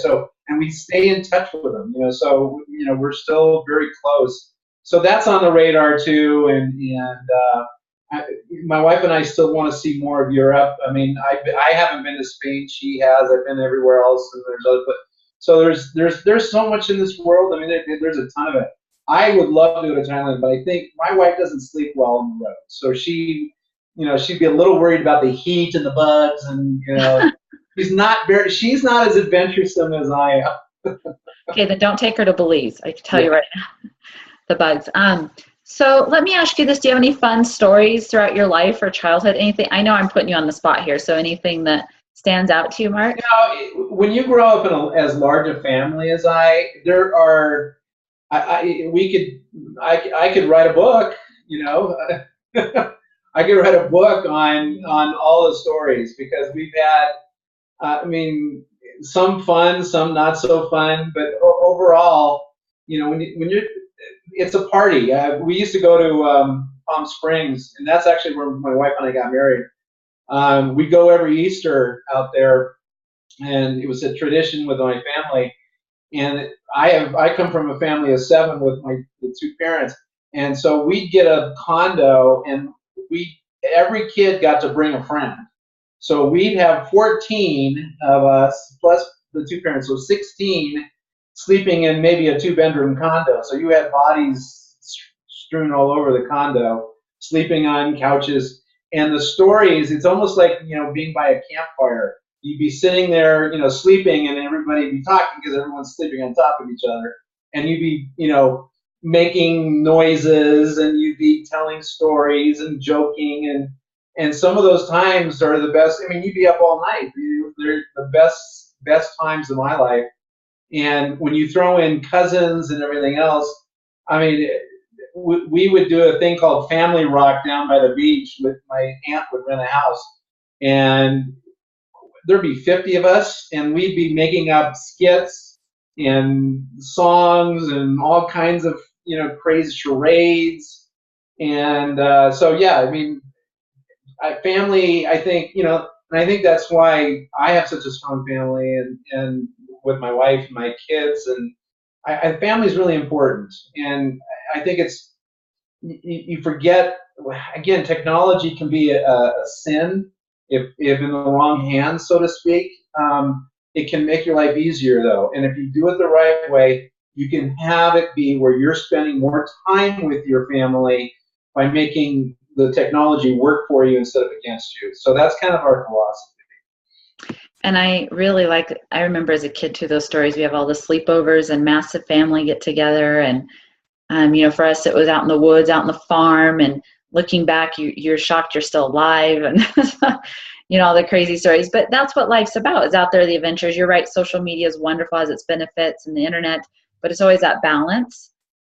And we stay in touch with them. So we're still very close. So that's on the radar too. My wife and I still want to see more of Europe. I mean, I haven't been to Spain. She has. I've been everywhere else, and there's other. But so there's so much in this world. I mean, there's a ton of it. I would love to go to Thailand, but I think my wife doesn't sleep well on the road, so she'd be a little worried about the heat and the bugs, and she's not as adventuresome as I am. Okay, then don't take her to Belize. I can tell you right now, the bugs. So let me ask you this. Do you have any fun stories throughout your life or childhood? Anything? I know I'm putting you on the spot here. So anything that stands out to you, Mark? When you grow up in as large a family as I could write a book, I could write a book on all the stories because we've had, some fun, some not so fun, but overall, when you're it's a party. We used to go to Palm Springs, and that's actually where my wife and I got married. We go every Easter out there, and it was a tradition with my family. And I come from a family of 7 with the 2 parents, and so we'd get a condo, and every kid got to bring a friend. So we'd have 14 of us plus the 2 parents, so 16. Sleeping in maybe a 2-bedroom condo. So you had bodies strewn all over the condo, sleeping on couches. And the stories, it's almost like, being by a campfire. You'd be sitting there, sleeping, and everybody would be talking because everyone's sleeping on top of each other. And you'd be, making noises, and you'd be telling stories and joking. And some of those times are the best. I mean, you'd be up all night. They're the best times of my life. And when you throw in cousins and everything else, I mean, we would do a thing called family rock down by the beach. With my aunt would rent a house, and there'd be 50 of us, and we'd be making up skits and songs and all kinds of crazy charades. And so yeah, I mean, family. I think and I think that's why I have such a strong family, and with my wife and my kids, and family is really important. And I think you forget, again, technology can be a sin if in the wrong hands, so to speak. It can make your life easier though, and if you do it the right way, you can have it be where you're spending more time with your family by making the technology work for you instead of against you. So that's kind of our philosophy. And I really I remember as a kid too, those stories. We have all the sleepovers and massive family get together. And, for us, it was out in the woods, out in the farm, and looking back, you're shocked you're still alive, and all the crazy stories. But that's what life's about, is out there, the adventures. You're right, social media is wonderful, has its benefits, and the internet, but it's always that balance.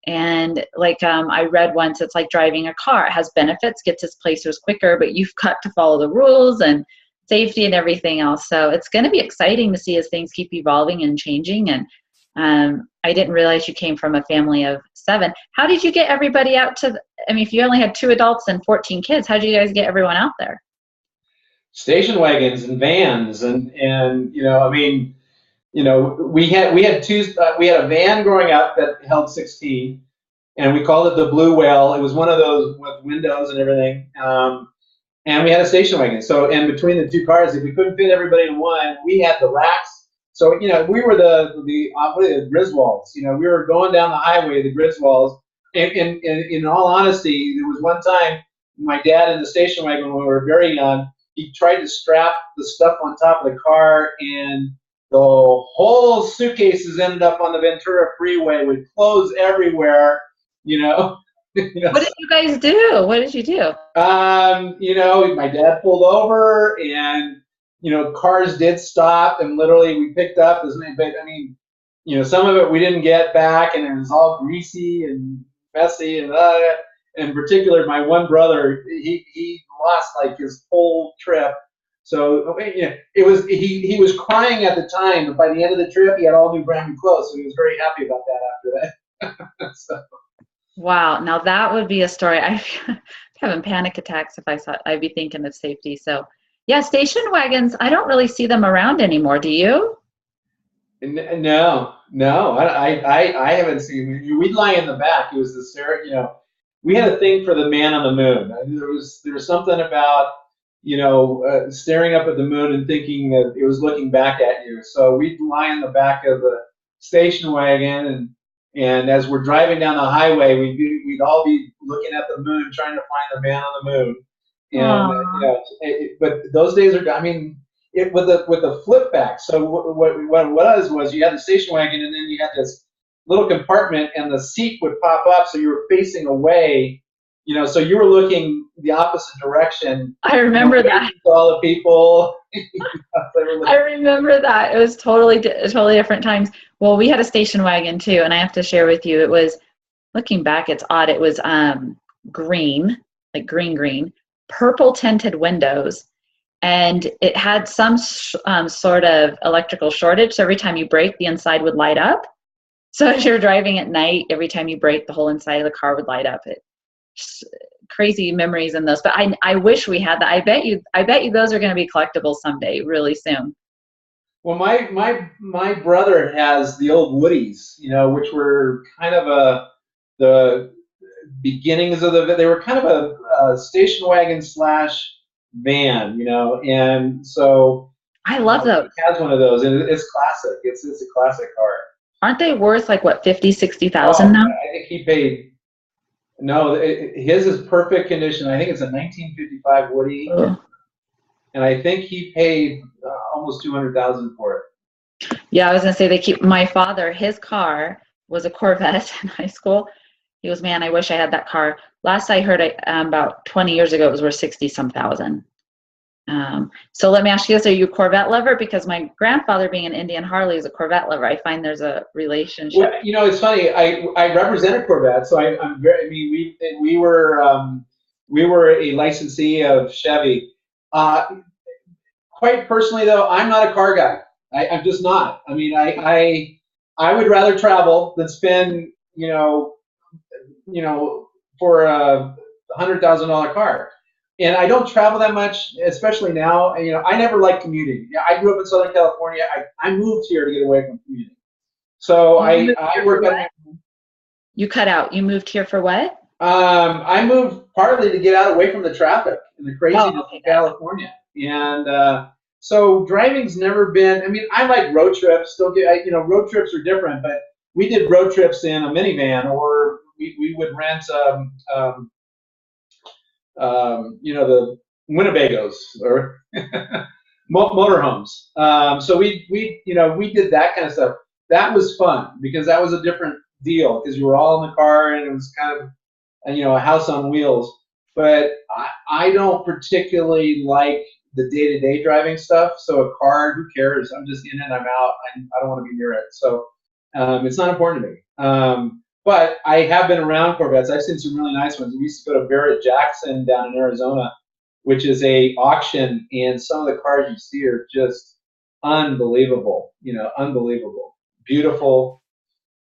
And like I read once, it's like driving a car. It has benefits, gets us places quicker, but you've got to follow the rules and safety and everything else. So it's going to be exciting to see as things keep evolving and changing. And I didn't realize you came from a family of 7. How did you get everybody out to, if you only had 2 adults and 14 kids, how did you guys get everyone out there? Station wagons and vans, and we had two. We had a van growing up that held 16, and we called it the Blue Whale. It was one of those with windows and everything. And we had a station wagon. So, and between the 2 cars, if we couldn't fit everybody in one, we had the racks. So, we were the Griswolds. We were going down the highway, the Griswolds. And in all honesty, there was one time my dad in the station wagon when we were very young, he tried to strap the stuff on top of the car, and the whole suitcases ended up on the Ventura Freeway with clothes everywhere. What did you guys do? What did you do? My dad pulled over, and cars did stop, and literally we picked up as many. But some of it we didn't get back, and it was all greasy and messy, and in particular, my one brother, he lost like his whole trip. So it was he was crying at the time, but by the end of the trip, he had all new brand new clothes, so he was very happy about that after that. So. Wow, now that would be a story. I'm having panic attacks if I saw it. I'd be thinking of safety. So, yeah, station wagons, I don't really see them around anymore. Do you? No, I haven't seen. We'd lie in the back. It was the we had a thing for the man on the moon. There was something about staring up at the moon and thinking that it was looking back at you. So we'd lie in the back of the station wagon, and as we're driving down the highway, we'd all be looking at the moon, trying to find the man on the moon. And but those days are. With the flip back. So what it was you had the station wagon, and then you had this little compartment, and the seat would pop up, so you were facing away. So you were looking the opposite direction. I remember that. All the people. I remember that. It was totally different times. Well, we had a station wagon too, and I have to share with you. It was, looking back, it's odd. It was green, like green, purple tinted windows, and it had some sort of electrical shortage. So every time you brake, the inside would light up. So as you're driving at night, every time you brake, the whole inside of the car would light up. Crazy memories in those, but I wish we had that. I bet you those are going to be collectibles someday, really soon. Well, my brother has the old Woodies, which were kind of the beginnings of they were kind of a station wagon / van, and so I love those. He has one of those, and it's classic. It's a classic car. Aren't they worth like what, 50,000-60,000 now? I think he paid. No, his is perfect condition. I think it's a 1955 Woody, and I think he paid almost 200,000 for it. Yeah, I was gonna say my father. His car was a Corvette in high school. He goes, man, I wish I had that car. Last I heard, about 20 years ago, it was worth 60-some thousand. So let me ask you this: are you a Corvette lover? Because my grandfather, being an Indian Harley, is a Corvette lover. I find there's a relationship. Well, it's funny. I represent a Corvette, so I'm very. We were a licensee of Chevy. Quite personally, though, I'm not a car guy. I'm just not. I would rather travel than spend for a $100,000 car. And I don't travel that much, especially now. I never liked commuting. I grew up in Southern California. I moved here to get away from commuting. So I work at. You cut out. You moved here for what? I moved partly to get away from the traffic and the craziness of California. And so driving's never been. I like road trips. Road trips are different, but we did road trips in a minivan, or we would rent the Winnebagos or motorhomes. So we did that kind of stuff. That was fun because that was a different deal because you were all in the car and it was kind of a house on wheels. but I don't particularly like the day-to-day driving stuff. So a car, who cares? I'm just in it, I'm out. I don't want to be near it. So it's not important to me. But I have been around Corvettes. I've seen some really nice ones. We used to go to Barrett-Jackson down in Arizona, which is a auction, and some of the cars you see are just unbelievable. Unbelievable, beautiful,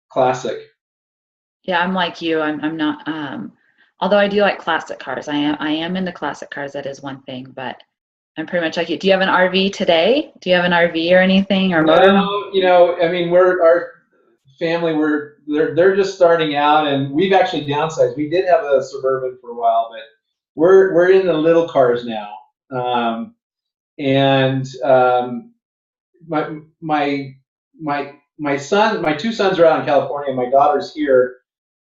classic. Yeah, I'm like you. I'm not. Although I do like classic cars. I am into classic cars. That is one thing, but I'm pretty much like you. Do you have an RV today? Do you have an RV or anything or motorhome? No, I mean, our family, they're just starting out, and we've actually downsized. We did have a Suburban for a while, but we're in the little cars now. And my my my two sons are out in California. My daughter's here,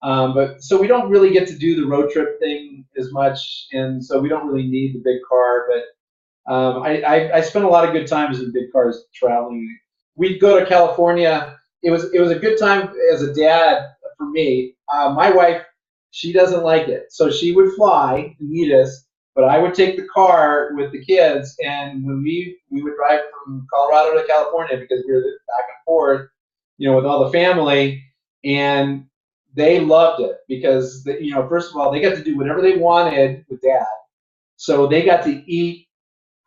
but so we don't really get to do the road trip thing as much, and so we don't really need the big car. But I spent a lot of good times in big cars traveling. We'd go to California. It was a good time as a dad for me. My wife, she doesn't like it, so she would fly and meet us, but I would take the car with the kids, and when we would drive from Colorado to California because we were back and forth, with all the family, and they loved it because first of all, they got to do whatever they wanted with dad, so they got to eat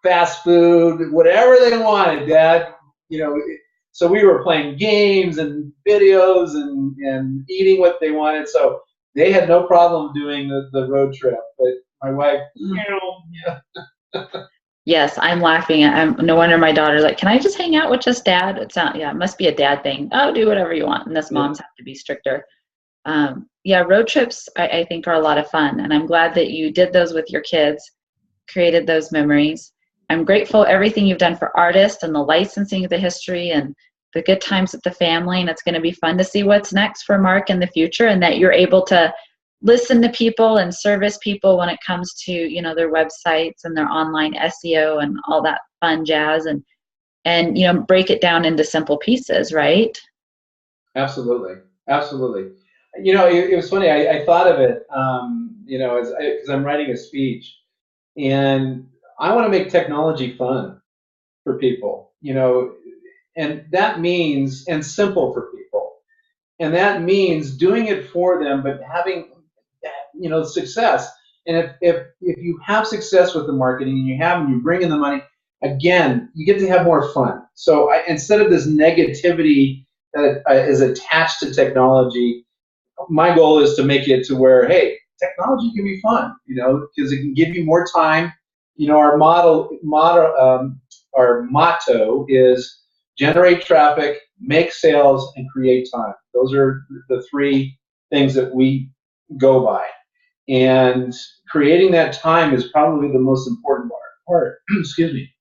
fast food, whatever they wanted, Dad. So we were playing games and videos and eating what they wanted. So they had no problem doing the road trip. But my wife, Yes, I'm laughing. No wonder my daughter's like, "Can I just hang out with just dad?" It's not. Yeah, it must be a dad thing. Oh, do whatever you want. And this yeah, moms have to be stricter. Yeah, road trips I think are a lot of fun, and I'm glad that you did those with your kids, created those memories. I'm grateful everything you've done for artists and the licensing of the history and the good times with the family, and it's going to be fun to see what's next for Mark in the future, and that you're able to listen to people and service people when it comes to their websites and their online SEO and all that fun jazz, and break it down into simple pieces, right? absolutely, absolutely. It was funny. I thought of it, because I'm writing a speech, and I want to make technology fun for people. And that means and simple for people. And that means doing it for them, but having success. And if you have success with the marketing and you bring in the money, again, you get to have more fun. So instead of this negativity that is attached to technology, my goal is to make it to where, hey, technology can be fun, because it can give you more time. Our motto is generate traffic, make sales, and create time. Those are the three things that we go by. And creating that time is probably the most important part. Excuse me.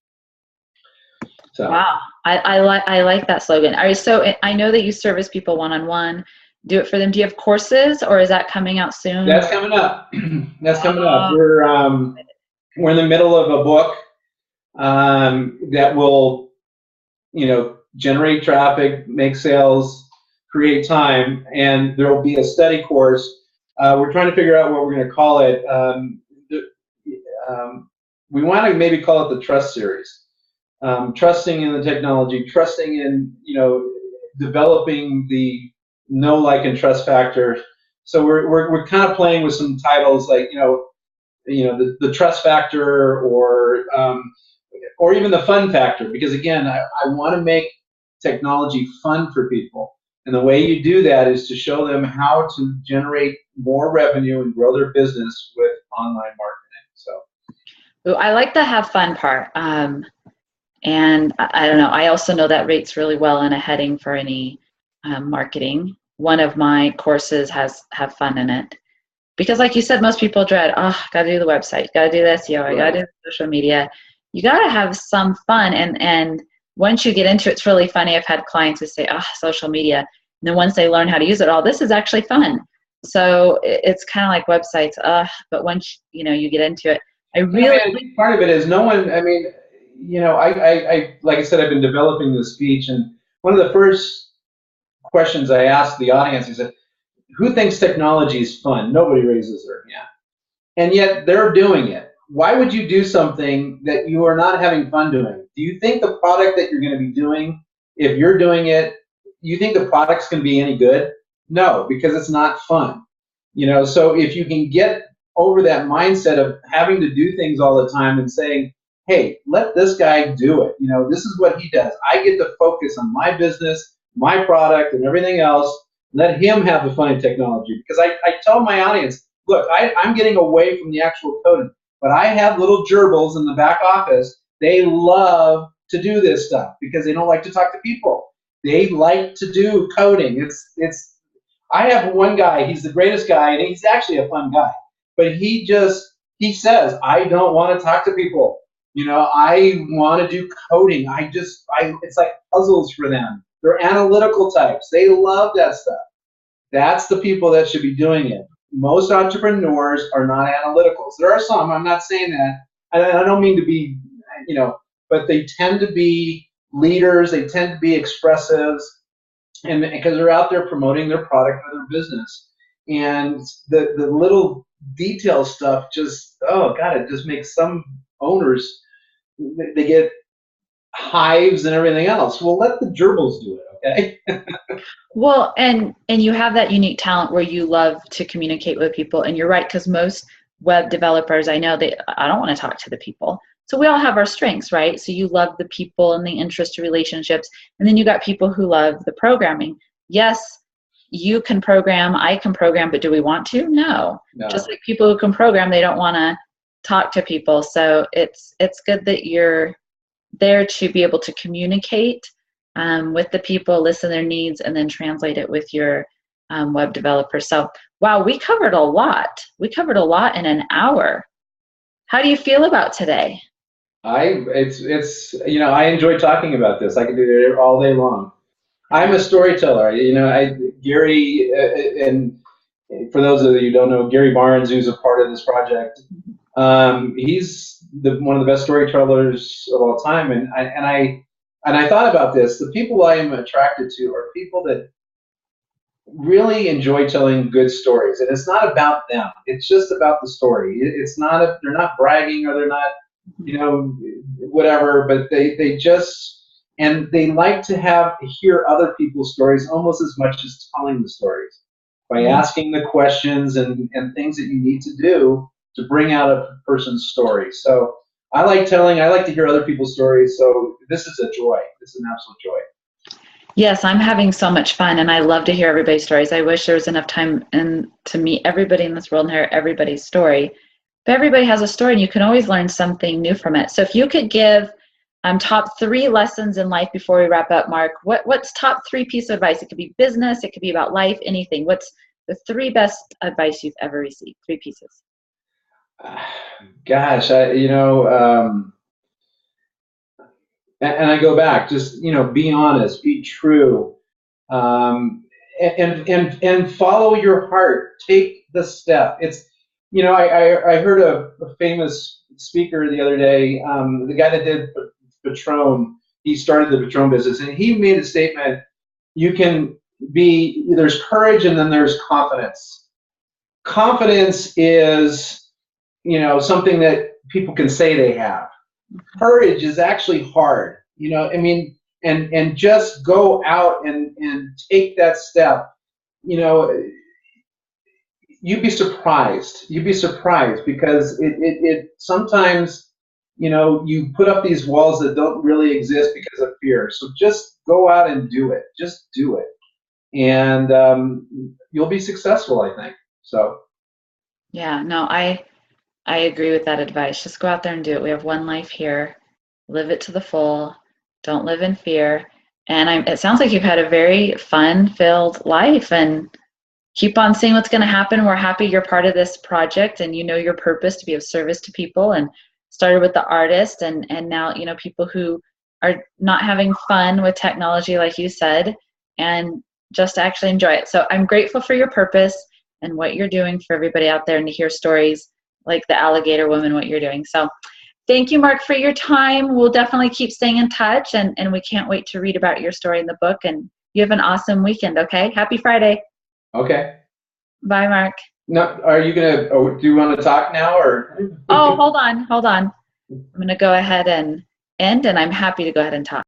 So Wow, I like that slogan. Are you, so I know that you service people one-on-one, do it for them. Do you have courses, or is that coming out soon? that's coming up. That's coming up. Oh, We're in the middle of a book that will generate traffic, make sales, create time, and there will be a study course. We're trying to figure out what we're going to call it. We want to maybe call it the Trust Series. Trusting in the technology, trusting in developing the know, like, and trust factor. So we're kind of playing with some titles like the trust factor, or even the fun factor, because again, I want to make technology fun for people. And the way you do that is to show them how to generate more revenue and grow their business with online marketing. So ooh, I like the have fun part. And I don't know. I also know that rates really well in a heading for any marketing. One of my courses has have fun in it because, like you said, most people dread. Oh, got to do the website, got to do the SEO, I got to right. do social media. You got to have some fun, and once you get into it, it's really funny. I've had clients who say, "Oh, social media," and then once they learn how to use it all, this is actually fun. So it's kind of like websites. But once you get into it, I Yeah, I really mean, I think part of it is no one. I mean, I like I said, I've been developing this speech, and one of the first questions I asked the audience is, "Who thinks technology is fun?" Nobody raises their hand. and yet they're doing it. Why would you do something that you are not having fun doing? Do you think the product that you're going to be doing, if you're doing it, you think the product's going to be any good? No, because it's not fun. So if you can get over that mindset of having to do things all the time and saying, hey, let this guy do it. This is what he does. I get to focus on my business, my product, and everything else. Let him have the fun in technology. Because I tell my audience, look, I'm getting away from the actual coding, but I have little gerbils in the back office. They love to do this stuff because they don't like to talk to people. They like to do coding. I have one guy, he's the greatest guy, and he's actually a fun guy. But he says, I don't want to talk to people. I want to do coding. It's like puzzles for them. They're analytical types. They love that stuff. That's the people that should be doing it. Most entrepreneurs are not analyticals. There are some, I'm not saying that. I don't mean to be, but they tend to be leaders. They tend to be expressives, and because they're out there promoting their product or their business. And the little detail stuff just, oh God, it just makes some owners, they get hives and everything else. Well, let the gerbils do it, okay? Well, and you have that unique talent where you love to communicate with people, and you're right, because most web developers I know, I don't want to talk to the people. So we all have our strengths, right? So you love the people and the interest relationships, and then you got people who love the programming. Yes, you can program, I can program, but do we want to? No. Just like people who can program, they don't want to talk to people. So it's good that you're there to be able to communicate with the people, listen to their needs, and then translate it with your web developer. So, wow, we covered a lot. We covered a lot in an hour. How do you feel about today? I enjoy talking about this. I can do it all day long. I'm a storyteller. Gary, and for those of you who don't know, Gary Barnes, who's a part of this project, he's one of the best storytellers of all time. And I thought about this. The people I am attracted to are people that really enjoy telling good stories, and it's not about them. It's just about the story. It's not they're not bragging, or they're not, whatever. But they just, and they like to hear other people's stories almost as much as telling the stories by asking the questions and things that you need to do to bring out a person's story. So I like to hear other people's stories. So this is a joy. This is an absolute joy. Yes, I'm having so much fun, and I love to hear everybody's stories. I wish there was enough time to meet everybody in this world and hear everybody's story. But everybody has a story, and you can always learn something new from it. So if you could give top 3 lessons in life before we wrap up, Mark, what's top 3 pieces of advice? It could be business, it could be about life, anything. What's the 3 best advice you've ever received? 3 pieces. Gosh, and I go back, just be honest, be true, and follow your heart. Take the step. It's I heard a famous speaker the other day, the guy that did Patron. He started the Patron business, and he made a statement. There's courage, and then there's confidence. Confidence is something that people can say they have. Courage is actually hard, and just go out and take that step. You'd be surprised. You'd be surprised, because it sometimes, you put up these walls that don't really exist because of fear. So just go out and do it. Just do it. And you'll be successful, I think. So. Yeah, no, I agree with that advice. Just go out there and do it. We have one life here. Live it to the full. Don't live in fear. And it sounds like you've had a very fun-filled life, and keep on seeing what's going to happen. We're happy you're part of this project, and your purpose to be of service to people, and started with the artist, and now, people who are not having fun with technology, like you said, and just actually enjoy it. So I'm grateful for your purpose and what you're doing for everybody out there, and to hear stories like the alligator woman, what you're doing. So thank you, Mark, for your time. We'll definitely keep staying in touch, and we can't wait to read about your story in the book. And you have an awesome weekend, okay? Happy Friday. Okay. Bye, Mark. No, are you gonna? Oh, do you want to talk now or? Oh, hold on. I'm going to go ahead and end, and I'm happy to go ahead and talk.